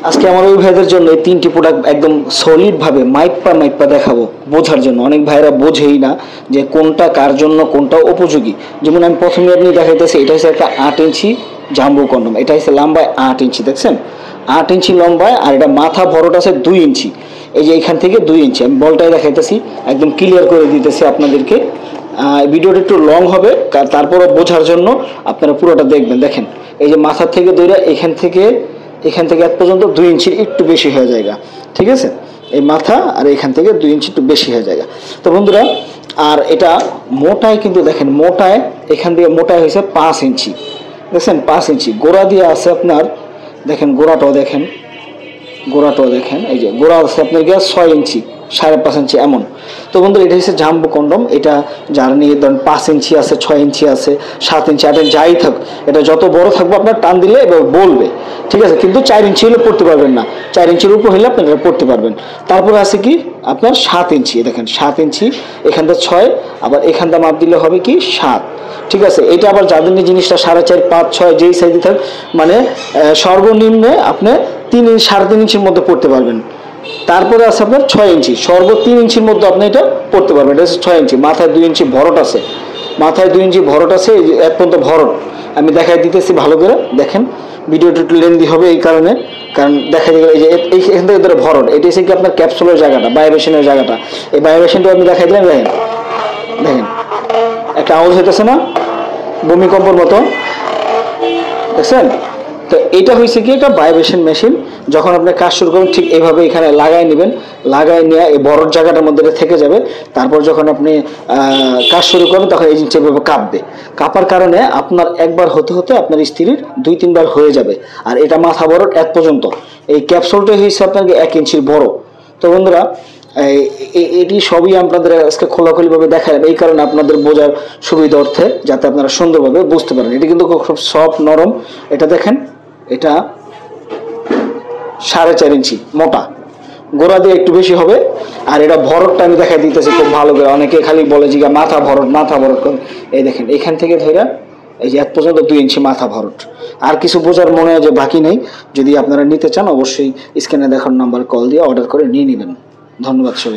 আজকে আমার ওই ভাইদের জন্য এই 3টি প্রোডাক্ট একদম সলিড ভাবে মাইপা দেখাবো, বোঝার জন্য। অনেক ভাইরা বোঝেই না যে কোনটা কার জন্য, কোনটা উপযোগী। যেমন আমি প্রথমে আপনি দেখাইতেছি, এটা হচ্ছে একটা 8 ইঞ্চি জাম্বো কন্ডম। এটা হচ্ছে লম্বায় 8 ইঞ্চি, দেখছেন 8 ইঞ্চি লম্বায়, আর এটা মাথা ভরট আছে 2 ইঞ্চি। এই যে এখান থেকে 2 ইঞ্চি আমি বলটাই দেখাইতেছি, একদম ক্লিয়ার করে দিতেছি আপনাদেরকে। ভিডিওটা একটু লং হবে, তারপরও বোঝার জন্য আপনারা পুরোটা দেখবেন। দেখেন এই যে মাথা থেকে দইরা এখান থেকে এক পর্যন্ত 2 ইঞ্চির একটু বেশি হয়ে যায়, ঠিক আছে? এই মাথা আর এখান থেকে 2 ইঞ্চি একটু বেশি হয়ে যায়। তো বন্ধুরা, আর এটা মোটায় কিন্তু দেখেন, মোটায় এখান থেকে মোটায় হয়েছে 5 ইঞ্চি, দেখছেন 5 ইঞ্চি। গোড়া দিয়ে আছে আপনার, দেখেন গোড়াটাও দেখেন, এই যে গোড়া আছে আপনার 6 ইঞ্চি, 5.5 ইঞ্চি এমন। তো বন্ধুরা, এটা হচ্ছে জাম্বো কন্ডম। এটা যার নিয়ে ধরেন 5 ইঞ্চি আছে, 6 ইঞ্চি আছে, 7 ইঞ্চি, 8 ইঞ্চি, যাই থাক, এটা যত বড় থাকবে আপনার টান দিলে এবার বলবে, ঠিক আছে? কিন্তু 4 ইঞ্চি হলে পড়তে পারবেন না, 4 ইঞ্চির উপর হলে আপনি এটা পড়তে পারবেন। তারপরে আছে কি আপনার 7 ইঞ্চি, দেখেন 7 ইঞ্চি, এখানটা 6, আবার এখানটা মাপ দিলে হবে কি 7, ঠিক আছে? এটা আবার যাদের নিয়ে জিনিসটা 4.5, 5, 6 যেই সাইজে থাক, মানে সর্বনিম্নে আপনি 3.5 ইঞ্চির মধ্যে পড়তে পারবেন। তারপরে আছে আপনার 6 ইঞ্চি, সর্ব 3 ইঞ্চির মধ্যে আপনি এটা পড়তে পারবেন। এটা হচ্ছে 6 ইঞ্চি। মাথায় 2 ইঞ্চি ভরট আছে, এক পর্যন্ত ভরট আমি দেখাই দিতেছি ভালো করে। দেখেন ভিডিওটা একটু লেন্দি হবে এই কারণে, কারণ দেখা যায় এই যে এখান থেকে ধরে ভরট, এটা হচ্ছে কি আপনার ক্যাপসুলের জায়গাটা, ভাইব্রেশনের জায়গাটা। এই ভাইব্রেশনটা আমি দেখাই দিলাম। দেখেন একটা আওয়াজ হইতেছে না, ভূমিকম্পর মতো, দেখছেন? তো এটা হয়েছে কি একটা ভাইব্রেশন মেশিন। যখন আপনি কাজ শুরু করবেন ঠিক এইভাবে এখানে লাগাই নেবেন, লাগাই নিয়ে এই বড় জায়গাটার মধ্যে থেকে যাবে। তারপর যখন আপনি কাজ শুরু করবেন তখন এই জিনিসটা এভাবে কাঁপবে। কাঁপার কারণে আপনার একবার হতে হতে আপনার স্ত্রীর 2-3 বার হয়ে যাবে। আর এটা মাথা বড় এক পর্যন্ত, এই ক্যাপসুলটা হয়েছে আপনাকে 1 ইঞ্চির বড়। তো বন্ধুরা, এটি সবই আপনাদের আজকে খোলাখুলিভাবে দেখালাম এই কারণে আপনাদের বোঝার সুবিধা অর্থে, যাতে আপনারা সুন্দরভাবে বুঝতে পারেন। এটি কিন্তু খুব সফট, নরম। এটা দেখেন, এটা 4.5 ইঞ্চি মোটা, গোড়া দিয়ে একটু বেশি হবে। আর এটা ভরটটা আমি দেখাই দিতেছি খুব ভালো করে। অনেকে খালি বলে যে মাথা ভরট করে। এই দেখেন এখান থেকে ধরে এই যে এক পর্যন্ত 2 ইঞ্চি মাথা ভরট। আর কিছু বোঝার মনে হয় যে বাকি নেই। যদি আপনারা নিতে চান অবশ্যই স্ক্রিনে দেখার নাম্বার কল দিয়ে অর্ডার করে নিয়ে নেবেন। ধন্যবাদ সবাই।